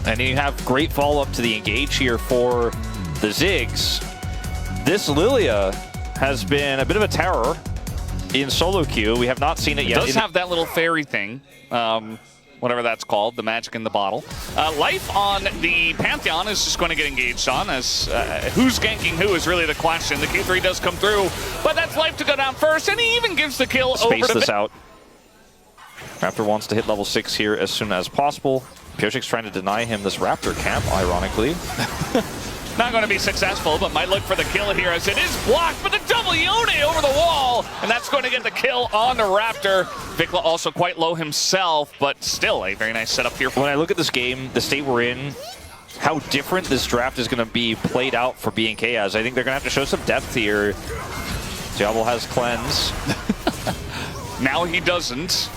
And you have great follow-up to the engage here for the Ziggs. This Lilia has been a bit of a terror in solo queue. We have not seen it yet. It does have that little fairy thing, whatever that's called, the magic in the bottle. Life on the Pantheon is just going to get engaged on, as who's ganking who is really the question. The Q3 does come through, but that's Life to go down first, and he even gives the kill over to... Space this out. Raptor wants to hit level 6 here as soon as possible. Pioshik's trying to deny him this Raptor camp, ironically. Not going to be successful, but might look for the kill here as it is blocked, but the double Yone over the wall, and that's going to get the kill on the Raptor. Vikla also quite low himself, but still a very nice setup here. When I look at this game, the state we're in, how different this draft is going to be played out for BNK as. I think they're going to have to show some depth here. Diablo has cleanse. Now he doesn't.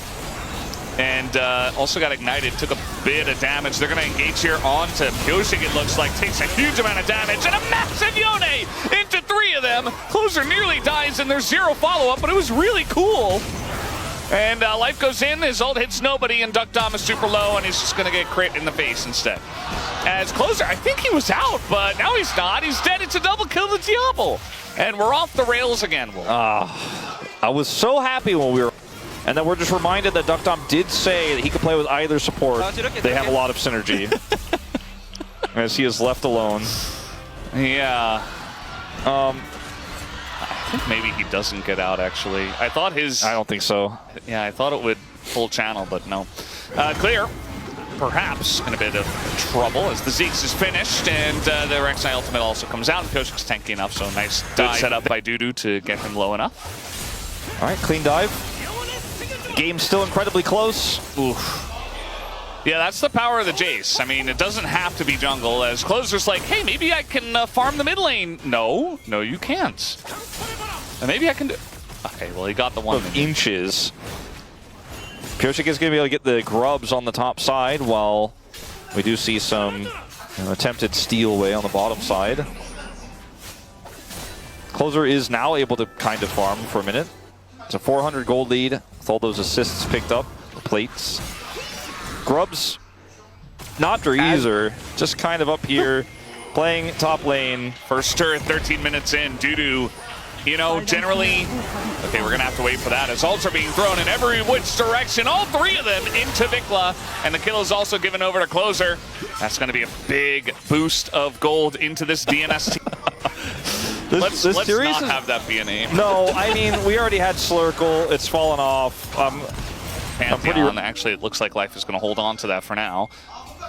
And also got ignited, took a bit of damage. They're going to engage here onto Pioshik, it looks like. Takes a huge amount of damage, and a massive Yone into 3 of them. Closer nearly dies, and there's 0 follow-up, but it was really cool. And Life goes in, his ult hits nobody, and Duck Dom is super low, and he's just going to get crit in the face instead. As Closer, I think he was out, but now he's not. He's dead. It's a double kill to Diablo. And we're off the rails again, Wolf. I was so happy when we were... And then we're just reminded that Duck Dom did say that he could play with either support. They have a lot of synergy. As he is left alone. Yeah. I think maybe he doesn't get out, actually. I thought his... I don't think so. Yeah, I thought it would full channel, but no. Clear. Perhaps in a bit of trouble as the Ziggs is finished, and the Rek'Sai ultimate also comes out. And Pioshik's tanky enough, so nice good setup by Dudu to get him low enough. All right, clean dive. Game's still incredibly close. Oof. Yeah, that's the power of the Jace. I mean, it doesn't have to be jungle, as Closer's like, hey, maybe I can farm the mid lane. No, you can't. And maybe I can do... Okay, well, he got the 1 inches. Pioshik is going to be able to get the grubs on the top side, while we do see some attempted steal away on the bottom side. Closer is now able to kind of farm for a minute. It's a 400 gold lead with all those assists picked up, the plates. Grubs, not Dreezer, just kind of up here, playing top lane. First turret, 13 minutes in. Dudu, you know, generally, okay, we're going to have to wait for that as ults are being thrown in every which direction. All 3 of them into Vikla, and the kill is also given over to Closer. That's going to be a big boost of gold into this DNS team. Let's not have that be a name. No, I mean, we already had Slurkle. It's fallen off. Pantheon, actually, it looks like Life is going to hold on to that for now.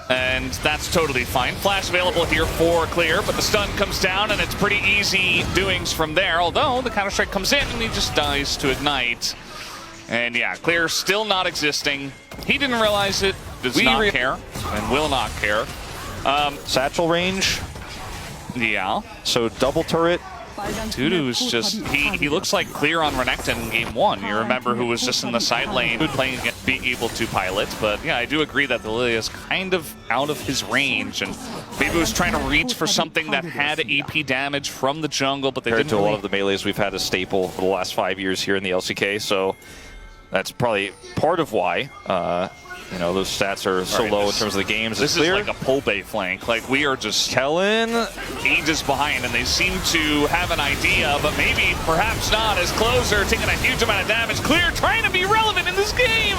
And that's totally fine. Flash available here for Clear, but the stun comes down, and it's pretty easy doings from there. Although, the Counter-Strike comes in, and he just dies to Ignite. And yeah, Clear still not existing. He didn't realize it, does not care, and will not care. Satchel range. Yeah. So double turret. Dudu is just, he looks like Clear on Renekton in game 1. You remember who was just in the side lane playing against, being able to pilot. But yeah, I do agree that the Lilia is kind of out of his range, and maybe was trying to reach for something that had AP damage from the jungle, but they didn't. To a lot of the melees we've had a staple for the last 5 years here in the LCK, so that's probably part of why. You know, those stats are so low in terms of the games. This is like a pull bay flank. Like, we are just Kellen ages behind, and they seem to have an idea, but maybe perhaps not, as Closer taking a huge amount of damage. Clear trying to be relevant in this game,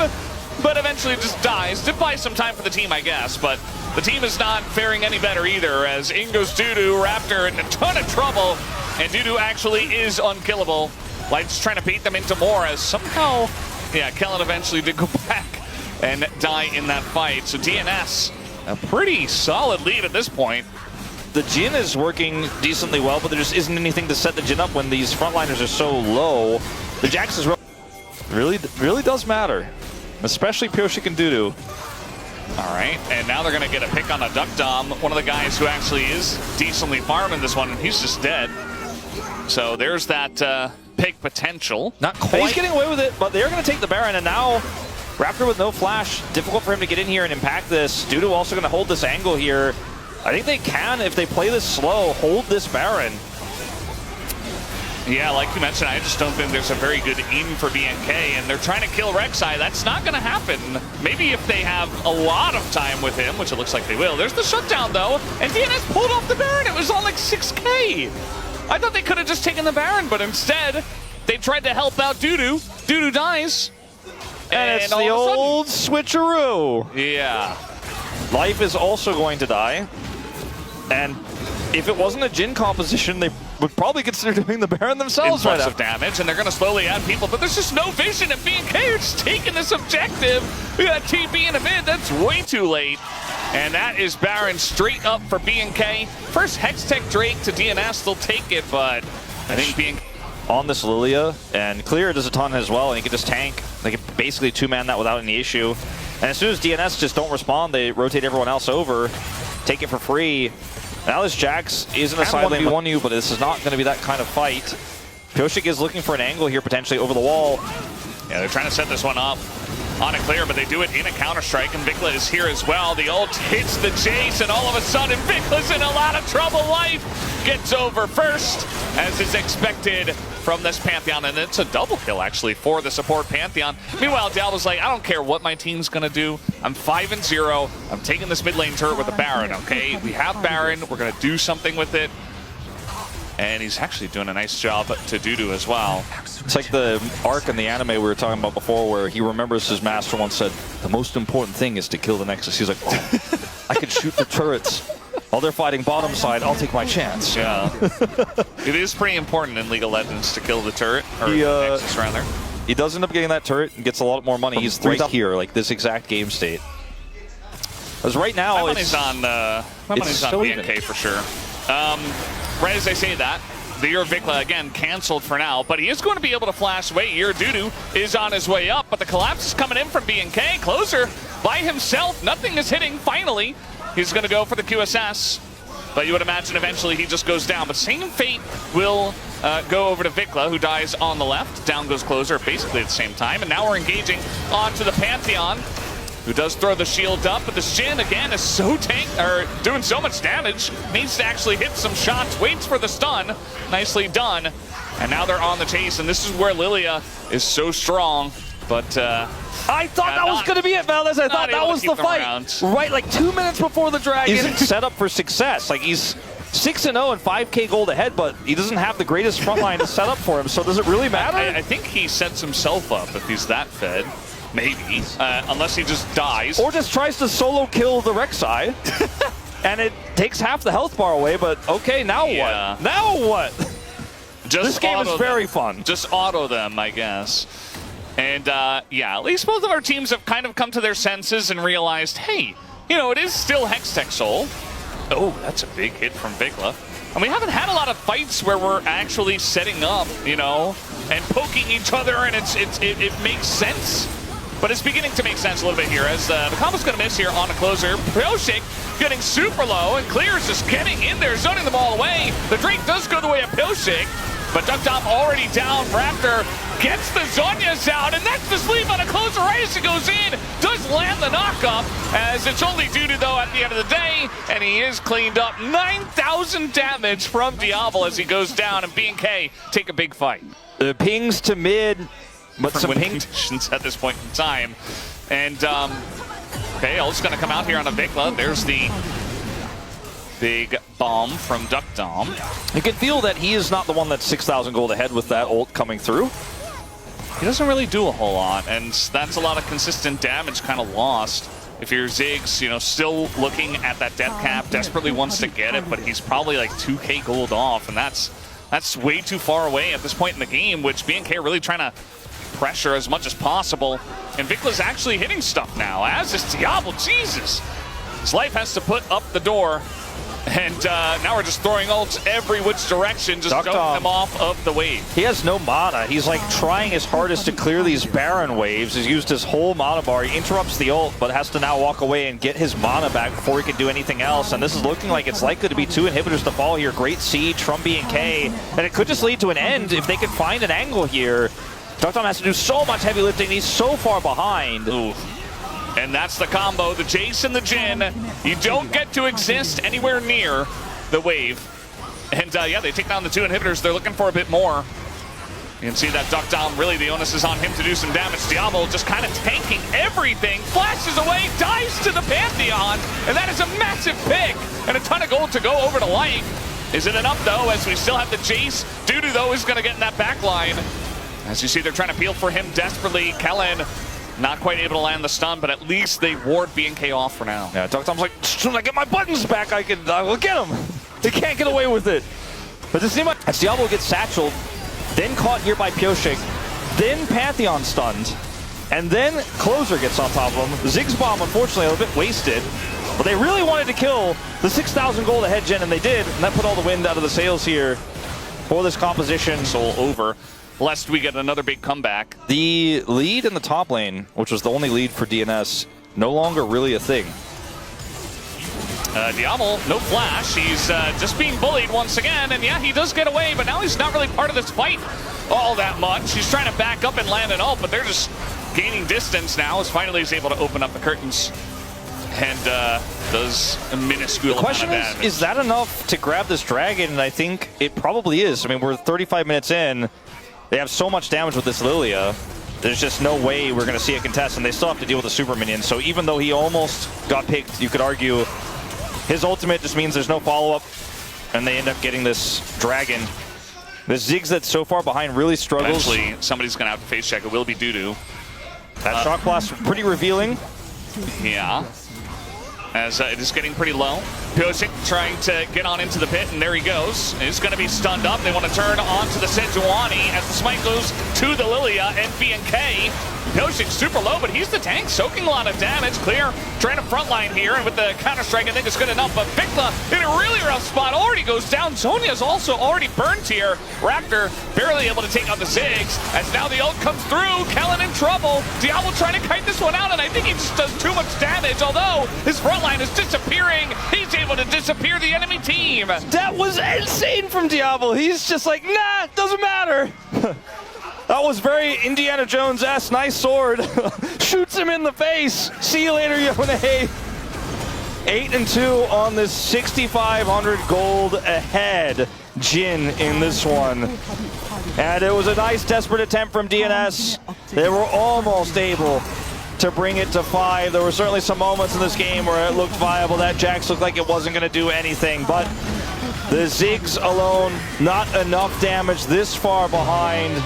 but eventually just dies. Did buy some time for the team, I guess, but the team is not faring any better either, as in goes Dudu, Raptor in a ton of trouble, and Dudu actually is unkillable. Light's trying to beat them into more, as somehow, yeah, Kellen eventually did go back and die in that fight. So DNS, a pretty solid lead at this point. The Jhin is working decently well, but there just isn't anything to set the Jhin up when these frontliners are so low. The Jax is really does matter, especially Pioshik and Dudu. All right, and now they're going to get a pick on a Duck Dom, one of the guys who actually is decently farming this one, and he's just dead. So there's that pick potential. Not quite. He's getting away with it, but they're going to take the Baron, and now Raptor with no flash. Difficult for him to get in here and impact this. Dudu also going to hold this angle here. I think they can, if they play this slow, hold this Baron. Yeah, like you mentioned, I just don't think there's a very good aim for BNK, and they're trying to kill Rek'Sai. That's not going to happen. Maybe if they have a lot of time with him, which it looks like they will. There's the shutdown, though, and DNS pulled off the Baron. It was on like 6K. I thought they could have just taken the Baron, but instead, they tried to help out Dudu. Dudu dies. And it's the old switcheroo. Yeah. Life is also going to die. And if it wasn't a Jhin composition, they would probably consider doing the Baron themselves right now. Of damage, and they're going to slowly add people, but there's just no vision, and BNK are just taking this objective. We got TP in a mid. That's way too late. And that is Baron straight up for BNK. First Hextech Drake to DNS, they'll take it, but I think BNK on this Lilia, and Clear does a ton as well, and he can just tank. They can basically two-man that without any issue. And as soon as DNS just don't respond, they rotate everyone else over, take it for free. Now this Jax isn't a side lane 1v1 you, but this is not going to be that kind of fight. Pioshik is looking for an angle here, potentially over the wall. Yeah, they're trying to set this one up on a Clear, but they do it in a counter-strike, and Vikla is here as well. The ult hits the chase, and all of a sudden, Vikla's in a lot of trouble. Life gets over first, as is expected from this Pantheon, and it's a double kill, actually, for the support Pantheon. Meanwhile, Diablo's like, I don't care what my team's going to do. I'm 5-0. I'm taking this mid lane turret with a Baron, okay? We have Baron. We're going to do something with it. And he's actually doing a nice job to Dudu as well. It's like the arc in the anime we were talking about before, where he remembers his master once said, the most important thing is to kill the Nexus. He's like, oh, I can shoot the turrets. While they're fighting bottom side, I'll take my chance. Yeah. It is pretty important in League of Legends to kill the turret, or Nexus rather. He does end up getting that turret and gets a lot more money. He's right here, like this exact game state. Because right now, my money's on BNK for sure. Right as I say that, the Year of Vikla, again, canceled for now, but he is going to be able to flash away. Year Dudu is on his way up, but the collapse is coming in from BNK. Closer by himself. Nothing is hitting, finally. He's going to go for the QSS, but you would imagine eventually he just goes down. But same fate will go over to Vikla, who dies on the left. Down goes Closer basically at the same time, and now we're engaging onto the Pantheon, who does throw the shield up, but the Shin, again, is so doing so much damage, needs to actually hit some shots, waits for the stun. Nicely done. And now they're on the chase, and this is where Lilia is so strong, but I thought that was going to be it, Valdez. I thought that was the fight. Right, like 2 minutes before the Dragon. He's set up for success. Like, he's 6-0 and 5K gold ahead, but he doesn't have the greatest front line to set up for him, so does it really matter? I think he sets himself up if he's that fed. Maybe, unless he just dies. Or just tries to solo kill the Rek'Sai, and it takes half the health bar away, but okay, now what? Now what? This game is very fun. Just auto them, I guess. And yeah, at least both of our teams have kind of come to their senses and realized, hey, you know, it is still Hextech Soul. Oh, that's a big hit from Vikla. And we haven't had a lot of fights where we're actually setting up, you know, and poking each other, and it makes sense. But it's beginning to make sense a little bit here, as the combo's going to miss here on a Closer. Pioshik getting super low, and Clear is just getting in there, zoning them all away. The Drake does go the way of Pioshik, but Duckdom already down. Raptor gets the Zhonya's out, and that's the sleep on a Closer right as it goes in. Does land the knockup, as it's only Dudu, though, at the end of the day, and he is cleaned up. 9,000 damage from Diablo as he goes down, and BNK take a big fight. The pings to mid. But some ping conditions at this point in time. And, okay, ult's going to come out here on a Vikla. There's the big bomb from Duckdom. You can feel that he is not the one that's 6,000 gold ahead with that ult coming through. He doesn't really do a whole lot, and that's a lot of consistent damage kind of lost. If you're Ziggs, you know, still looking at that death cap, desperately wants to get it, but he's probably like 2K gold off, and that's way too far away at this point in the game, which BNK are really trying to pressure as much as possible. And Vikla's actually hitting stuff now, as is Diablo. Jesus! His life has to put up the door. And now we're just throwing ults every which direction, just dumping them off of the wave. He has no mana. He's like trying his hardest to clear these Baron waves. He's used his whole mana bar. He interrupts the ult, but has to now walk away and get his mana back before he can do anything else. And this is looking like it's likely to be 2 inhibitors to fall here. Great siege from BNK. And it could just lead to an end if they can find an angle here. Duckdom has to do so much heavy lifting. He's so far behind. Ooh. And that's the combo, the Jace and the Jhin. You don't get to exist anywhere near the wave. And yeah, they take down the 2 inhibitors. They're looking for a bit more. You can see that duck down. Really, the onus is on him to do some damage. Diablo just kind of tanking everything. Flashes away, dives to the Pantheon. And that is a massive pick. And a ton of gold to go over to Light. Is it enough, though, as we still have the Jace? Dudu, though, is going to get in that back line. As you see, they're trying to peel for him desperately. Kellen not quite able to land the stun, but at least they ward BNK off for now. Yeah, Duck Tom's like, as soon as I get my buttons back, I will get him. They can't get away with it. But this seems like as Diablo gets satcheled, then caught here by Pioshik, then Pantheon stunned, and then Closer gets on top of him. Ziggs bomb, unfortunately, a little bit wasted, but they really wanted to kill the 6,000 gold ahead gen, and they did, and that put all the wind out of the sails here for this composition. Soul over, lest we get another big comeback. The lead in the top lane, which was the only lead for DNS, no longer really a thing. Diablo, no flash. He's just being bullied once again, and yeah, he does get away, but now he's not really part of this fight all that much. He's trying to back up and land an ult, but they're just gaining distance now, as finally he's able to open up the curtains and does a minuscule amount of damage. The question is that enough to grab this dragon? And I think it probably is. I mean, we're 35 minutes in. They have so much damage with this Lilia. There's just no way we're going to see a contest, and they still have to deal with the super minion. So even though he almost got picked, you could argue his ultimate just means there's no follow-up, and they end up getting this dragon. The Ziggs that's so far behind really struggles. Eventually, somebody's going to have to face check. It will be Dudu. That shock blast pretty revealing. Yeah. As it is getting pretty low. Pioshik trying to get on into the pit, and there he goes. He's going to be stunned up. They want to turn onto the Sejuani as the smite goes to the Lilia and BNK. Pioshik super low, but he's the tank, soaking a lot of damage. Clear, trying to frontline here, and with the counter-strike, I think it's good enough. But Vikla in a really rough spot, already goes down. Sonya's also already burned here. Raptor barely able to take out the Ziggs, as now the ult comes through. Kellen in trouble. Diablo trying to kite this one out, and I think he just does too much damage, although his frontline is disappearing. He's able to disappear the enemy team. That was insane from Diablo. He's just like, nah, doesn't matter. That was very Indiana Jones-esque. Nice sword. Shoots him in the face. See you later, Yone. 8-2 on this 6,500 gold ahead. Jin in this one. And it was a nice desperate attempt from DNS. They were almost able to bring it to 5. There were certainly some moments in this game where it looked viable. That Jax looked like it wasn't going to do anything, but the Ziggs alone, not enough damage this far behind.